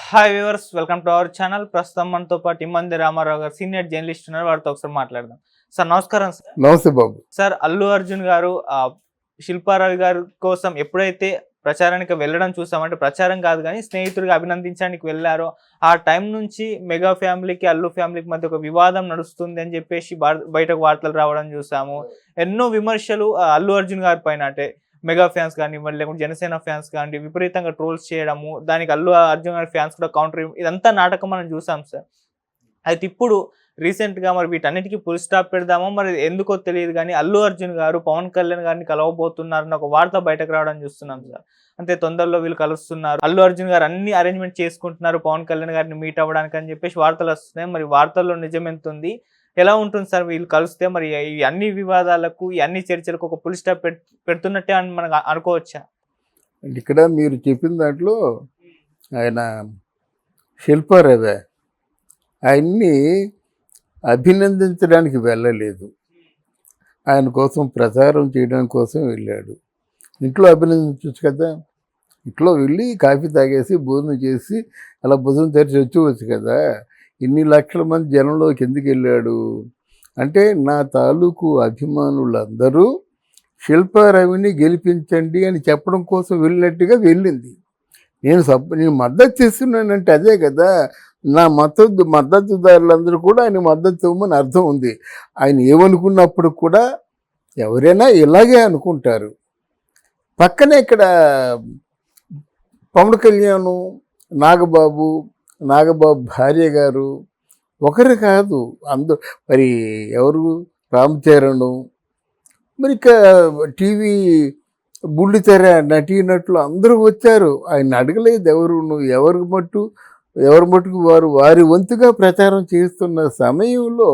Hi viewers, welcome to our channel. ప్రస్తుతం మనతో పాటు ఇమ్మంది రామారావు గారు సీనియర్ జర్నలిస్ట్ ఉన్నారు. వారితో ఒకసారి మాట్లాడదాం. సార్ నమస్కారం. సార్ నమస్తే బాబు. సార్ అల్లు అర్జున్ గారు శిల్పారావు గారి కోసం ఎప్పుడైతే ప్రచారానికి వెళ్ళడం చూసామంటే, ప్రచారం కాదు కానీ స్నేహితుడిగా అభినందించడానికి వెళ్ళారో ఆ టైం నుంచి మెగా ఫ్యామిలీకి అల్లు ఫ్యామిలీకి మధ్య ఒక వివాదం నడుస్తుంది అని చెప్పేసి బయటకు వార్తలు రావడం చూసాము. ఎన్నో విమర్శలు అల్లు అర్జున్ గారి పైన, అంటే మెగా ఫ్యాన్స్ కానివ్వండి, లేకుంటే జనసేన ఫ్యాన్స్ కానివ్వండి, విపరీతంగా ట్రోల్స్ చేయడము, దానికి అల్లు అర్జున్ గారి ఫ్యాన్స్ కూడా కౌంటర్, ఇదంతా నాటకం మనం చూసాం సార్. అయితే ఇప్పుడు రీసెంట్గా మరి వీటన్నిటికీ ఫుల్ స్టాప్ పెడదామో మరి ఎందుకో తెలియదు కానీ అల్లు అర్జున్ గారు పవన్ కళ్యాణ్ గారిని కలవబోతున్నారని ఒక వార్త బయటకు రావడం చూస్తున్నాం సార్. అంటే తొందరలో వీళ్ళు కలుస్తున్నారు, అల్లు అర్జున్ గారు అన్ని అరేంజ్మెంట్ చేసుకుంటున్నారు పవన్ కళ్యాణ్ గారిని మీట్ అవ్వడానికి అని చెప్పేసి వార్తలు వస్తున్నాయి. మరి వార్తల్లో నిజం ఎంత ఉంది, ఎలా ఉంటుంది సార్ వీళ్ళు కలిస్తే? మరి ఈ అన్ని వివాదాలకు, ఈ అన్ని చర్చలకు ఒక ఫుల్ స్టాప్ పెడుతున్నట్టే అని మనం అనుకోవచ్చా? ఇక్కడ మీరు చెప్పిన దాంట్లో ఆయన శిల్పారావు ఆయన్ని అభినందించడానికి వెళ్ళలేదు, ఆయన కోసం ప్రచారం చేయడం కోసం వెళ్ళాడు. ఇంట్లో అభినందించవచ్చు కదా, ఇంట్లో వెళ్ళి కాఫీ తాగేసి భోజనం చేసి అలా భుజం తెరిచి వచ్చేవచ్చు కదా. ఇన్ని లక్షల మంది జనంలోకి ఎందుకు వెళ్ళాడు అంటే, నా తాలూకు అభిమానులందరూ శిల్పారావుని గెలిపించండి అని చెప్పడం కోసం వెళ్ళినట్టుగా వెళ్ళింది. నేను మద్దతు చేస్తున్నానంటే అదే కదా, నా మద్దతుదారులందరూ కూడా ఆయన మద్దతు ఇవ్వమని అర్థం ఉంది. ఆయన ఏమనుకున్నప్పుడు కూడా ఎవరైనా ఇలాగే అనుకుంటారు. పక్కనే ఇక్కడ పవన్ కళ్యాణ్, నాగబాబు భార్య గారు ఒకరు కాదు, మరి ఎవరు, రామ్ చరణ్, మరి ఇక టీవీ బుల్లితెర నటీనటులు అందరూ వచ్చారు. ఆయన అడగలేదు ఎవరు, ఎవరి మట్టుకు వారి వంతుగా ప్రచారం చేస్తున్న సమయంలో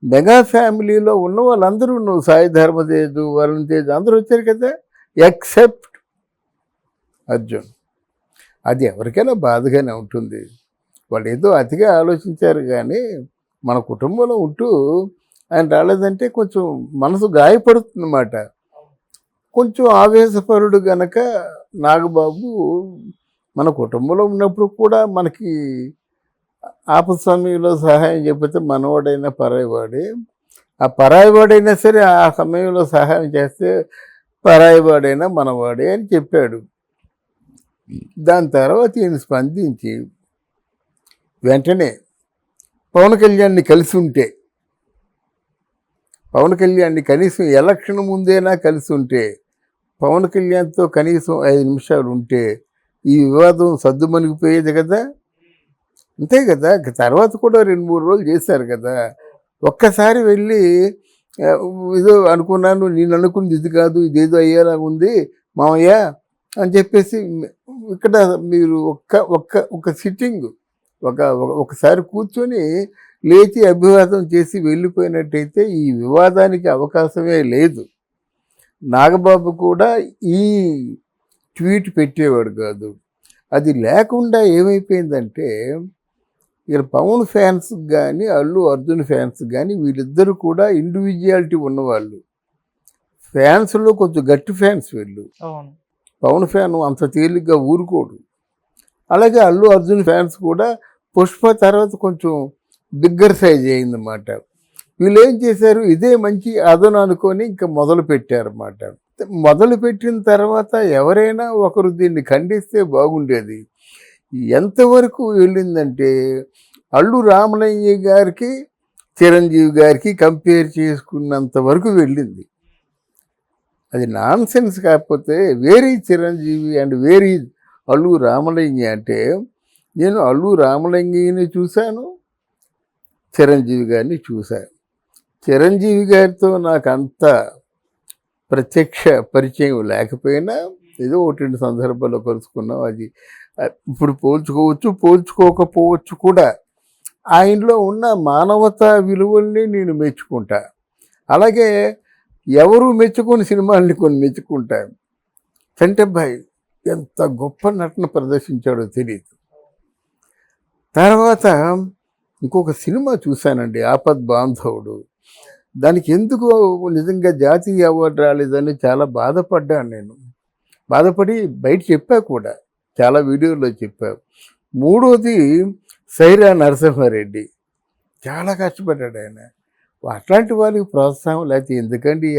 మెగా ఫ్యామిలీలో ఉన్న వాళ్ళందరూ, సాయి ధర్మతేజు, వరుణ్ తేజ్ అందరూ వచ్చారు కదా, ఎక్సెప్ట్ అర్జున్. అది ఎవరికైనా బాధగానే ఉంటుంది. వాళ్ళు ఏదో అతిగా ఆలోచించారు కానీ మన కుటుంబంలో ఉంటూ ఆయన రాలేదంటే కొంచెం మనసు గాయపడుతుందన్నమాట. కొంచెం ఆవేశపరుడు గనక నాగబాబు మన కుటుంబంలో ఉన్నప్పుడు కూడా మనకి ఆపద సమయంలో సహాయం చెప్పితే మనవాడైనా పరాయివాడే, ఆ పరాయివాడైనా సరే ఆ సమయంలో సహాయం చేస్తే పరాయివాడైనా మనవాడే అని చెప్పాడు. దాని తర్వాత ఈయన స్పందించి వెంటనే పవన్ కళ్యాణ్ని కలిసి ఉంటే, పవన్ కళ్యాణ్ని కనీసం ఎలక్షన్ ముందేనా కలిసి ఉంటే, పవన్ కళ్యాణ్తో కనీసం 5 నిమిషాలు ఉంటే ఈ వివాదం సద్దుమణిగిపోయేది కదా. అంతే కదా, తర్వాత కూడా 2-3 రోజులు చేశారు కదా. ఒక్కసారి వెళ్ళి ఏదో అనుకున్నాను, నేను అనుకున్నది ఇది కాదు, ఇదేదో అయ్యేలా ఉంది మామయ్య అని చెప్పేసి ఇక్కడ మీరు ఒక సిట్టింగ్ ఒకసారి కూర్చొని లేచి అభివాదం చేసి వెళ్ళిపోయినట్టయితే ఈ వివాదానికి అవకాశమే లేదు. నాగబాబు కూడా ఈ ట్వీట్ పెట్టేవాడు కాదు. అది లేకుండా ఏమైపోయిందంటే, ఇక్కడ పవన్ ఫ్యాన్స్ కానీ అల్లు అర్జున్ ఫ్యాన్స్ కానీ వీళ్ళిద్దరూ కూడా ఇండివిజువాలిటీ ఉన్నవాళ్ళు. ఫ్యాన్స్లో కొంచెం గట్టి ఫ్యాన్స్ వీళ్ళు. పవన్ ఫ్యాన్ అంత తేలిగ్గా ఊరుకోడు. అలాగే అల్లు అర్జున్ ఫ్యాన్స్ కూడా పుష్ప తర్వాత కొంచెం బిగ్గర్ సైజ్ అయిందన్నమాట. వీళ్ళు ఏం చేశారు, ఇదే మంచి అదను అనుకొని ఇంకా మొదలు పెట్టారన్నమాట. మొదలుపెట్టిన తర్వాత ఎవరైనా ఒకరు దీన్ని ఖండిస్తే బాగుండేది. ఎంతవరకు వెళ్ళిందంటే, అల్లు రామలింగ గారికి చిరంజీవి గారికి కంపేర్ చేసుకున్నంత వరకు వెళ్ళింది. అది నాన్ సెన్స్. కాకపోతే very Chiranjeevi and very Allu Ramalinga అంటే, నేను అల్లు రామలింగిని చూశాను, చిరంజీవి గారిని చూశాను. చిరంజీవి గారితో నాకు అంత ప్రత్యక్ష పరిచయం లేకపోయినా ఏదో 1-2 సందర్భాల్లో కలుసుకున్నాం. అది ఇప్పుడు పోల్చుకోకపోవచ్చు కూడా. ఆయనలో ఉన్న మానవతా విలువల్ని నేను మెచ్చుకుంటా. అలాగే ఎవరు మెచ్చుకొని సినిమాల్ని కొన్ని మెచ్చుకుంటా. చంటబ్బాయి ఎంత గొప్ప నటన ప్రదర్శించాడో తెలియదు. తర్వాత ఇంకొక సినిమా చూశానండి, ఆపద్ బాంధవుడు. దానికి ఎందుకు నిజంగా జాతీయ అవార్డు రాలేదని చాలా బాధపడ్డాను నేను. బాధపడి బయట చెప్పా కూడా, చాలా వీడియోలో చెప్పా. మూడోది సైరా నరసింహారెడ్డి, చాలా కష్టపడ్డాడు ఆయన. అట్లాంటి వాళ్ళకి ప్రోత్సాహం లేకపోతే ఎందుకండి ఈ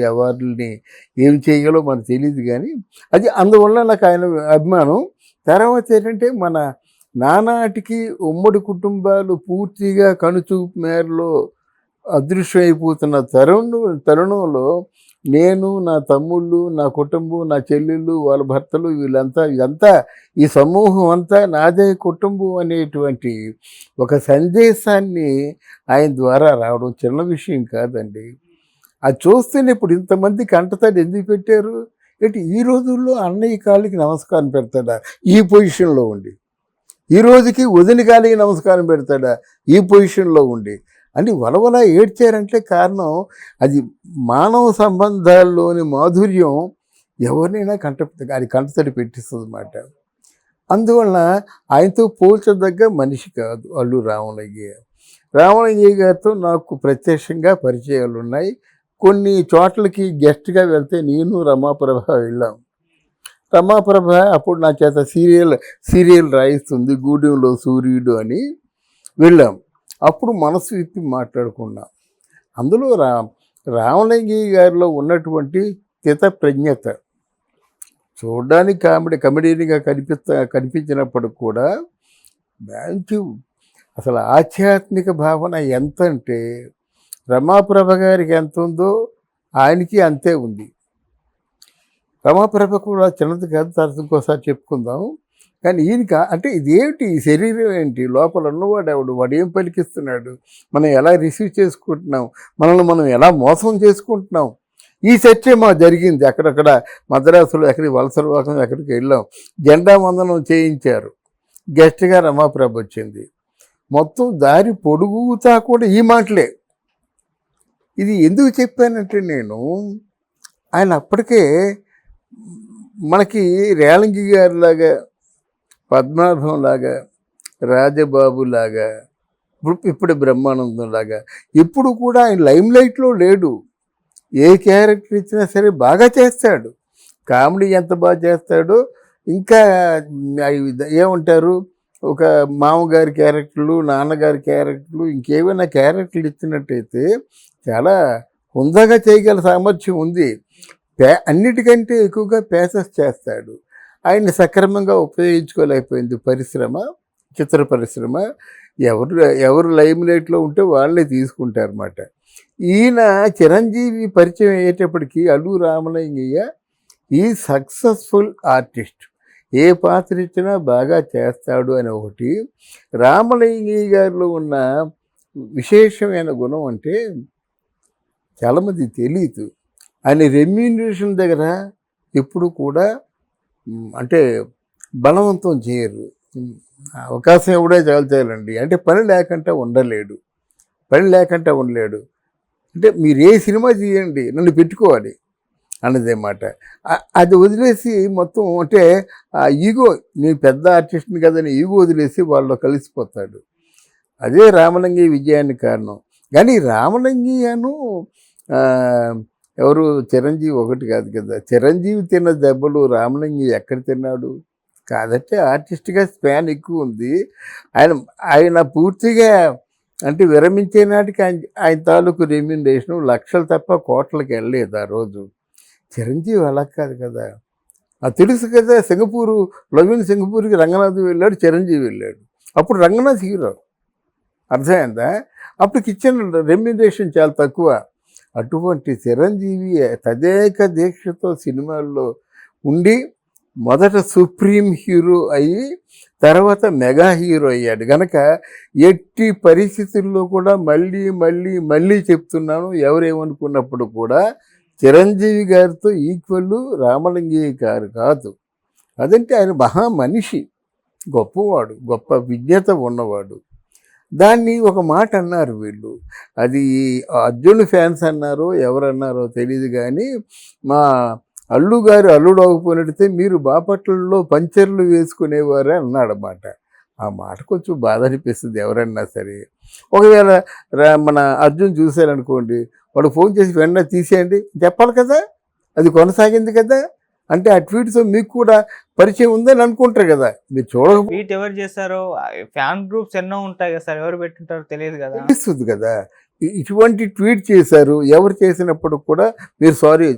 అవార్డులని ఏం చేయగలో మనకు తెలియదు. కానీ అది అందువల్ల నాకు ఆయన అభిమానం. తర్వాత ఏంటంటే మన నానాటికి ఉమ్మడి కుటుంబాలు పూర్తిగా కనుచూపు మేరలో అదృశ్యమైపోతున్న తరుణంలో నేను, నా తమ్ముళ్ళు, నా కుటుంబం, నా చెల్లెళ్ళు, వాళ్ళ భర్తలు, ఇదంతా ఈ సమూహం అంతా నాదే కుటుంబం అనేటువంటి ఒక సందేశాన్ని ఆయన ద్వారా రావడం చిన్న విషయం కాదండి. అది చూస్తేనే ఇప్పుడు ఇంతమంది కంటతడి ఎందుకు పెట్టారు ఏంటి? ఈ రోజుల్లో అన్నయ్య కాళ్ళకి నమస్కారం పెడతాడా ఈ పొజిషన్లో ఉండి? ఈ రోజుకి వదిన కాళ్ళకి నమస్కారం పెడతాడా ఈ పొజిషన్లో ఉండి? అని వలవల ఏడ్చారంటే కారణం అది మానవ సంబంధాల్లోని మాధుర్యం ఎవరినైనా కంటతడి పెట్టిస్తుంది అన్నమాట. అందువలన ఆయనతో పోల్చదగ్గ మనిషి కాదు అల్లు రామలింగయ్య గారితో నాకు ప్రత్యక్షంగా పరిచయాలు ఉన్నాయి. కొన్ని చోట్లకి గెస్ట్గా వెళ్తే నేను రమాప్రభ వెళ్ళాం. రమాప్రభ అప్పుడు నా చేత సీరియల్ రాయిస్తుంది, గూడెంలో సూర్యుడు అని వెళ్ళాం. అప్పుడు మనసు విప్పి మాట్లాడుకున్నాం. అందులో రామలింగయ్య గారిలో ఉన్నటువంటి స్థితప్రజ్ఞత చూడడానికి కమెడీగా కనిపించినప్పుడు కూడా మంచి అసలు ఆధ్యాత్మిక భావన ఎంత అంటే రమాప్రభ గారికి ఎంత ఉందో ఆయనకి అంతే ఉంది. రమాప్రభ కూడా చిన్నది కాదు, తర్వాత ఇంకోసారి చెప్పుకుందాం. కానీ ఈయనక అంటే ఇదేమిటి, ఈ శరీరం ఏంటి, లోపల ఉన్నవాడు ఎవడు, వాడు ఏం పలికిస్తున్నాడు, మనం ఎలా రిసీవ్ చేసుకుంటున్నాం, మనల్ని మనం ఎలా మోసం చేసుకుంటున్నాం, ఈ చర్చే మాకు జరిగింది. అక్కడక్కడ మద్రాసులో ఎక్కడికి వలసలవాకం ఎక్కడికి వెళ్ళాం, జెండా వందనం చేయించారు, గెస్ట్గా రమాప్రభ వచ్చింది. మొత్తం దారి పొడుగుతా కూడా ఈ మాటలే. ఇది ఎందుకు చెప్పానంటే నేను ఆయన అప్పటికే మనకి రేలంగి గారిలాగా, పద్మనాభం లాగా, రాజబాబు లాగా, ఇప్పుడు బ్రహ్మానందం లాగా ఎప్పుడు కూడా ఆయన లైమ్ లైట్లో లేడు. ఏ క్యారెక్టర్ ఇచ్చినా సరే బాగా చేస్తాడు. కామెడీ ఎంత బాగా చేస్తాడో, ఇంకా ఏమంటారు, ఒక మామగారి క్యారెక్టర్లు, నాన్నగారి క్యారెక్టర్లు, ఇంకేమైనా క్యారెక్టర్లు ఇచ్చినట్టయితే చాలా హుందాగా చేయగల సామర్థ్యం ఉంది. అన్నిటికంటే ఎక్కువగా పేసెస్ చేస్తాడు. ఆయన్ని సక్రమంగా ఉపయోగించుకోలేకపోయింది చిత్ర పరిశ్రమ. ఎవరు లైమ్ లైట్లో ఉంటే వాళ్ళే తీసుకుంటారన్నమాట. ఈయన చిరంజీవి పరిచయం అయ్యేటప్పటికీ అల్లు రామలింగయ్య ఈ సక్సెస్ఫుల్ ఆర్టిస్ట్, ఏ పాత్ర ఇచ్చినా బాగా చేస్తాడు అని ఒకటి. రామలింగయ్య గారిలో ఉన్న విశేషమైన గుణం అంటే చాలామంది తెలియదు, ఆయన రెమ్యూనరేషన్ దగ్గర ఎప్పుడు కూడా అంటే బలవంతం చేయరు. అవకాశం ఎవడే చాలు అంటే పని లేకుండా ఉండలేడు. అంటే మీరు ఏ సినిమా చేయండి, నన్ను పెట్టుకోవాలి అన్నదేమాట. అది వదిలేసి మొత్తం అంటే ఆ ఈగో, నేను పెద్ద ఆర్టిస్ట్ని కదని ఈగో వదిలేసి వాళ్ళు కలిసిపోతాడు. అదే రామలింగయ్య విజయానికి కారణం. కానీ రామలింగయ్యను ఎవరు చిరంజీవి ఒకటి కాదు కదా. చిరంజీవి తిన్న దెబ్బలు రామలింగయ్య ఎక్కడ తిన్నాడు? కాదంటే ఆర్టిస్ట్గా స్పాన్ ఎక్కువ ఉంది. ఆయన పూర్తిగా అంటే విరమించే నాటికి ఆయన తాలూకు రెమ్యూనరేషన్ లక్షలు తప్ప కోట్లకి వెళ్ళలేదు ఆ రోజు. చిరంజీవి అలా కాదు కదా. తెలుసు కదా, సింగపూర్కి రంగనాథ్ వెళ్ళాడు, చిరంజీవి వెళ్ళాడు. అప్పుడు రంగనాథ్ హీరో, అర్థమైందా? అప్పటికి ఇచ్చిన రెమ్యూనరేషన్ చాలా తక్కువ. అటువంటి చిరంజీవి తదేక దీక్షతో సినిమాల్లో ఉండి మొదట సుప్రీం హీరో అయ్యి తర్వాత మెగా హీరో అయ్యాడు. కనుక ఎట్టి పరిస్థితుల్లో కూడా మళ్ళీ చెప్తున్నాను, ఎవరేమనుకున్నప్పుడు కూడా చిరంజీవి గారితో ఈక్వల్ రామలింగయ్య గారు కాదు. అదంటే ఆయన మహా మనిషి, గొప్పవాడు, గొప్ప విజ్ఞత ఉన్నవాడు. దాన్ని ఒక మాట అన్నారు వీళ్ళు, అది అర్జున్ ఫ్యాన్స్ అన్నారో ఎవరన్నారో తెలియదు, కానీ మా అల్లుడు అవ్వకపోయినట్టే మీరు బాపట్లలో పంచర్లు వేసుకునేవారే అన్నాడన్నమాట. ఆ మాట కొంచెం బాధ అనిపిస్తుంది ఎవరన్నా సరే. ఒకవేళ మన అర్జున్ చూశారనుకోండి, వాడు ఫోన్ చేసి వెంటనే తీసేయండి చెప్పాలి కదా, అది కొనసాగింది కదా. అంటే ఆ ట్వీట్తో మీకు కూడా పరిచయం ఉందని అనుకుంటారు కదా, మీరు చూడకపోతే ట్వీట్ ఎవరు చేశారో ఫ్యాన్ గ్రూప్స్ ఎన్నో ఉంటాయి కదా సార్, ఎవరు పెట్టింటారో తెలియదు కదా. తెలుస్తుంది కదా. ఇటువంటి ట్వీట్ చేశారు, ఎవరు చేసినప్పుడు కూడా మీరు సారీ,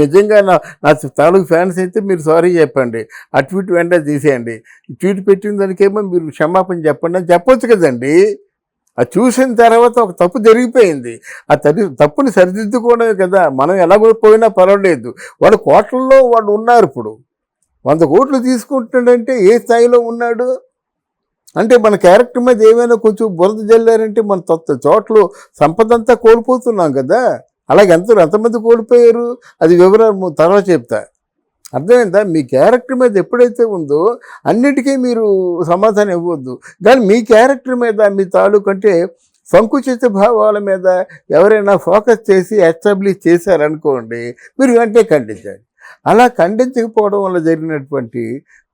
నిజంగా నా తాలూకు ఫ్యాన్స్ అయితే మీరు సారీ చెప్పండి, ఆ ట్వీట్ వెంటనే తీసేయండి, ఈ ట్వీట్ పెట్టిన దానికేమో మీరు క్షమాపణ చెప్పండి అని చెప్పొచ్చు కదండి. అది చూసిన తర్వాత ఒక తప్పు జరిగిపోయింది, ఆ తప్పుని సరిదిద్దుకోవడమే కదా. మనం ఎలా పోయినా పర్వాలేదు, వాడు కోట్లలో వాడు ఉన్నారు. ఇప్పుడు 100 కోట్లు తీసుకుంటున్నాడంటే ఏ స్థాయిలో ఉన్నాడు అంటే, మన క్యారెక్టర్ మీద ఏమైనా కొంచెం బురద జల్లారంటే మన చోట్ల సంపద అంతా కోల్పోతున్నాం కదా. అలాగే ఎంతమంది కోల్పోయారు, అది వివరాలు తర్వాత చెప్తా. అర్థమైందా? మీ క్యారెక్టర్ మీద ఎప్పుడైతే ఉందో అన్నిటికీ మీరు సమాధానం ఇవ్వద్దు. కానీ మీ క్యారెక్టర్ మీద, మీ తాలూకు అంటే సంకుచిత భావాల మీద ఎవరైనా ఫోకస్ చేసి ఎస్టాబ్లిష్ చేశారనుకోండి, మీరు వెంటనే ఖండించాలి. అలా ఖండించకపోవడం వల్ల జరిగినటువంటి